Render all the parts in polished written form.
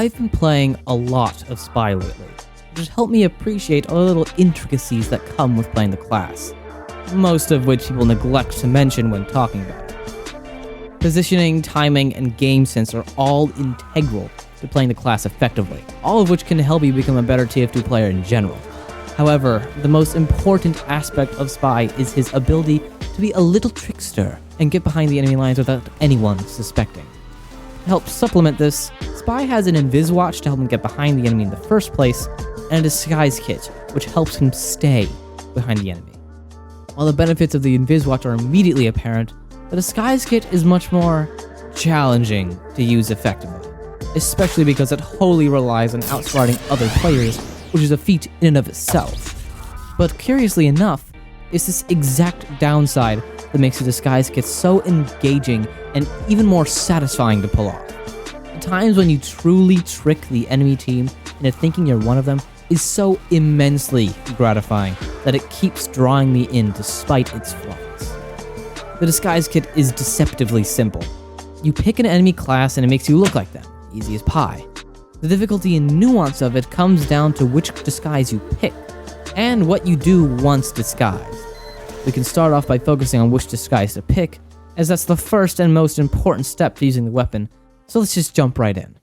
I've been playing a lot of Spy lately, which has helped me appreciate all the little intricacies that come with playing the class, most of which people neglect to mention when talking about it. Positioning, timing, and game sense are all integral to playing the class effectively, all of which can help you become a better TF2 player in general. However, the most important aspect of Spy is his ability to be a little trickster and get behind the enemy lines without anyone suspecting. To help supplement this, Spy has an Invis Watch to help him get behind the enemy in the first place, and a Disguise Kit, which helps him stay behind the enemy. While the benefits of the Invis Watch are immediately apparent, the Disguise Kit is much more challenging to use effectively, especially because it wholly relies on outsmarting other players, which is a feat in and of itself. But curiously enough, it's this exact downside that makes the Disguise Kit so engaging and even more satisfying to pull off. The times when you truly trick the enemy team into thinking you're one of them is so immensely gratifying that it keeps drawing me in despite its flaws. The Disguise Kit is deceptively simple. You pick an enemy class and it makes you look like them, easy as pie. The difficulty and nuance of it comes down to which disguise you pick, and what you do once disguised. We can start off by focusing on which disguise to pick, as that's the first and most important step to using the weapon, so let's just jump right in.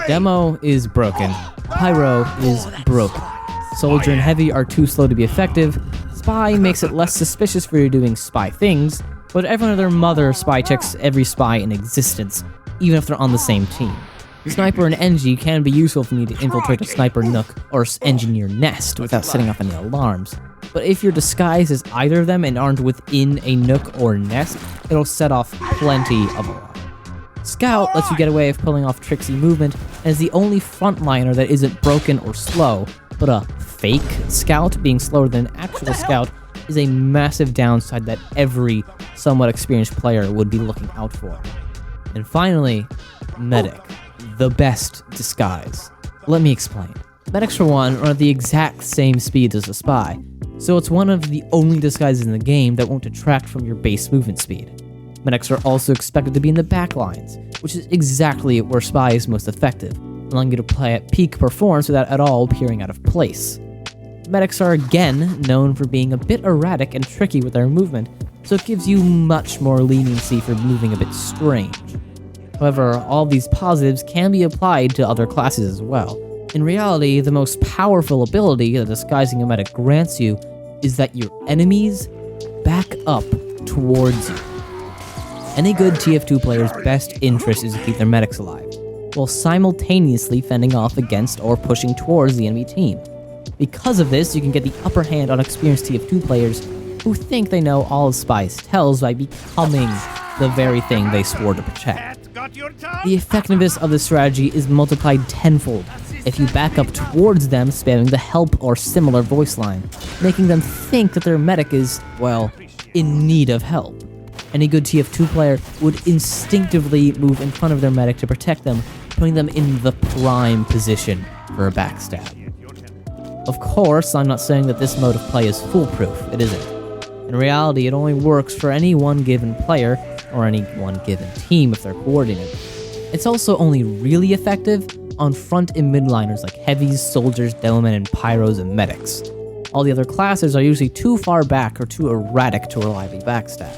Demo is broken. Pyro is broken. Soldier and Heavy are too slow to be effective. Spy makes it less suspicious for you doing spy things, but everyone and their mother spy checks every spy in existence, even if they're on the same team. Sniper and NG can be useful if you need to infiltrate a sniper nook or engineer nest without setting off any alarms, but if you're disguised as either of them and aren't within a nook or nest, it'll set off plenty of alarms. Scout lets you get away with pulling off tricksy movement, and is the only frontliner that isn't broken or slow, but a fake Scout being slower than an actual Scout is a massive downside that every somewhat experienced player would be looking out for. And finally, Medic, the best disguise. Let me explain. Medics, for one, are at the exact same speed as a spy, so it's one of the only disguises in the game that won't detract from your base movement speed. Medics are also expected to be in the back lines, which is exactly where Spy is most effective, allowing you to play at peak performance without at all appearing out of place. Medics are again known for being a bit erratic and tricky with their movement, so it gives you much more leniency for moving a bit strange. However, all these positives can be applied to other classes as well. In reality, the most powerful ability that disguising a medic grants you is that your enemies back up towards you. Any good TF2 player's best interest is to keep their medics alive, while simultaneously fending off against or pushing towards the enemy team. Because of this, you can get the upper hand on experienced TF2 players who think they know all of Spy's tells by becoming the very thing they swore to protect. The effectiveness of this strategy is multiplied tenfold if you back up towards them spamming the help or similar voice line, making them think that their medic is, well, in need of help. Any good TF2 player would instinctively move in front of their medic to protect them, putting them in the prime position for a backstab. Of course, I'm not saying that this mode of play is foolproof, it isn't. In reality, it only works for any one given player, or any one given team if they're coordinated. It's also only really effective on front and midliners like heavies, soldiers, demomen, and pyros and medics. All the other classes are usually too far back or too erratic to reliably backstab.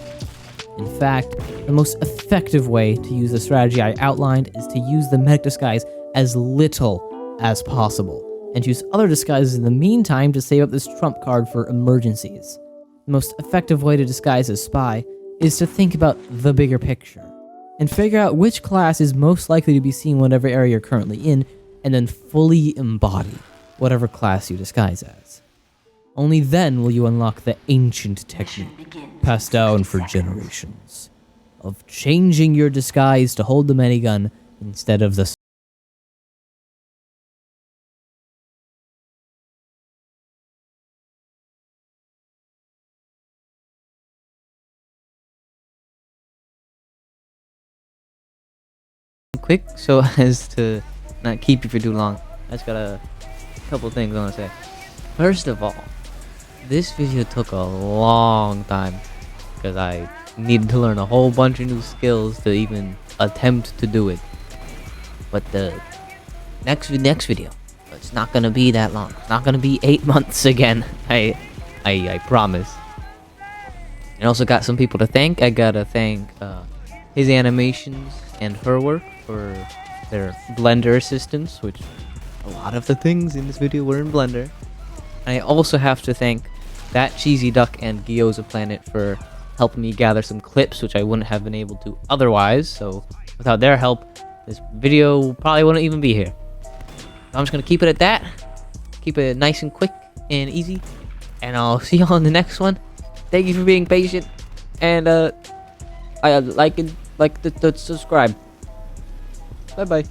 In fact, the most effective way to use the strategy I outlined is to use the medic disguise as little as possible, and use other disguises in the meantime to save up this trump card for emergencies. The most effective way to disguise as Spy is to think about the bigger picture, and figure out which class is most likely to be seen in whatever area you're currently in, and then fully embody whatever class you disguise as. Only then will you unlock the ancient technique, passed down for generations, of changing your disguise to hold the minigun instead of the quick so as to not keep you for too long. I just got a couple things I want to say. First of all, this video took a long time because I needed to learn a whole bunch of new skills to even attempt to do it. But the next video, it's not gonna be that long. It's not gonna be 8 months again. I promise. And also got some people to thank. I gotta thank his animations and her work for their Blender assistance, which a lot of the things in this video were in Blender. And I also have to thank That Cheesy Duck and Gyoza Planet for helping me gather some clips, which I wouldn't have been able to otherwise. So without their help, this video probably wouldn't even be here. I'm just gonna keep it at that. Keep it nice and quick and easy. And I'll see y'all in the next one. Thank you for being patient. And I like to subscribe. Bye bye.